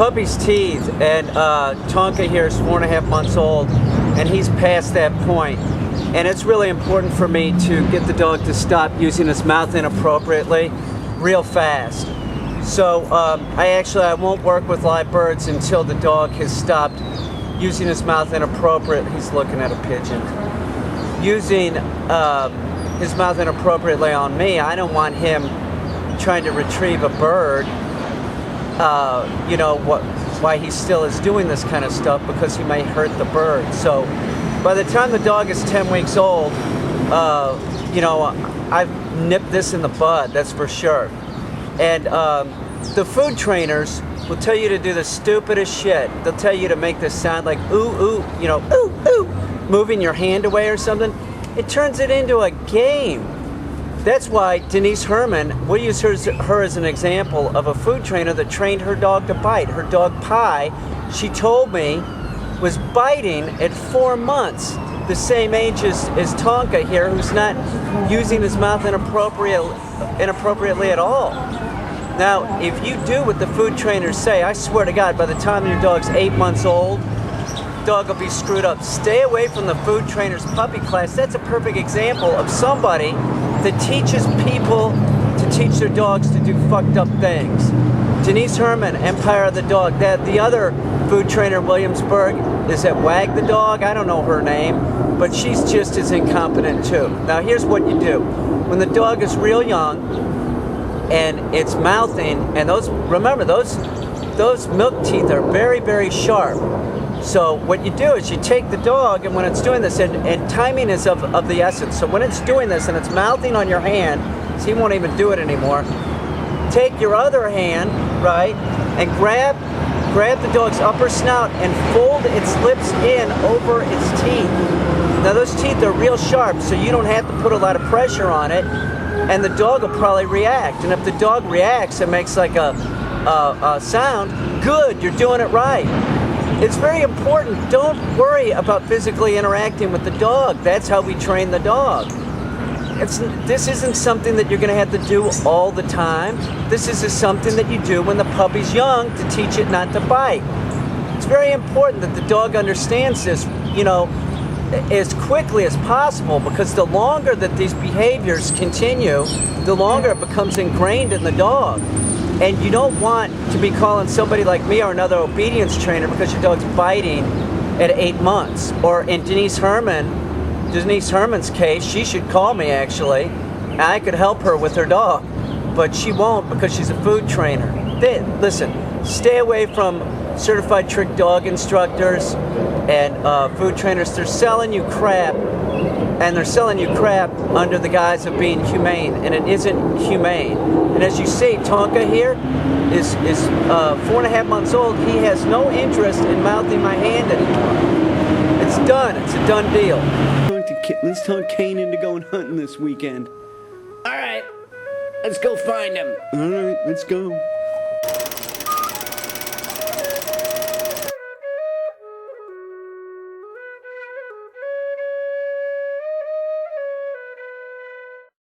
puppy's teeth, and Tonka here is 4.5 months old, and he's past that point. And it's really important for me to get the dog to stop using his mouth inappropriately real fast. So I won't work with live birds until the dog has stopped using his mouth inappropriately. He's looking at a pigeon. Using his mouth inappropriately on me. I don't want him trying to retrieve a bird. You know why he still is doing this kind of stuff, because he may hurt the bird. So by the time the dog is 10 weeks old, you know, I've nipped this in the bud, that's for sure. And the food trainers will tell you to do the stupidest shit. They'll tell you to make this sound like ooh, ooh, you know, ooh, ooh, moving your hand away or something. It turns it into a game. That's why Denise Herman, we'll use her as an example of a food trainer that trained her dog to bite. Her dog Pie, she told me, was biting at 4 months, the same age as Tonka here, who's not using his mouth inappropriately at all. Now, if you do what the food trainers say, I swear to God, by the time your dog's 8 months old, dog will be screwed up. Stay away from the food trainer's puppy class. That's a perfect example of somebody that teaches people to teach their dogs to do fucked up things. Denise Herman, Empire of the Dog. The other food trainer in Williamsburg is at Wag the Dog. I don't know her name, but she's just as incompetent too. Now here's what you do. When the dog is real young and it's mouthing, and remember those milk teeth are very, very sharp. So what you do is you take the dog, and when it's doing this, and timing is of the essence. So when it's doing this and it's mouthing on your hand, so he won't even do it anymore, take your other hand, right, and grab the dog's upper snout and fold its lips in over its teeth. Now those teeth are real sharp, so you don't have to put a lot of pressure on it, and the dog will probably react. And if the dog reacts and makes like a sound, good, you're doing it right. It's very important. Don't worry about physically interacting with the dog. That's how we train the dog. This isn't something that you're going to have to do all the time. This is just something that you do when the puppy's young to teach it not to bite. It's very important that the dog understands this, you know, as quickly as possible, because the longer that these behaviors continue, the longer it becomes ingrained in the dog. And you don't want to be calling somebody like me or another obedience trainer because your dog's biting at 8 months. Or in Denise Herman's case, she should call me actually. I could help her with her dog, but she won't because she's a food trainer. Listen, stay away from certified trick dog instructors and food trainers. They're selling you crap, and they're selling you crap under the guise of being humane, and it isn't humane. And as you see, Tonka here is 4.5 months old. He has no interest in mouthing my hand anymore. It's done. It's a done deal. Let's talk Caine into going hunting this weekend. All right, let's go find him. All right, let's go.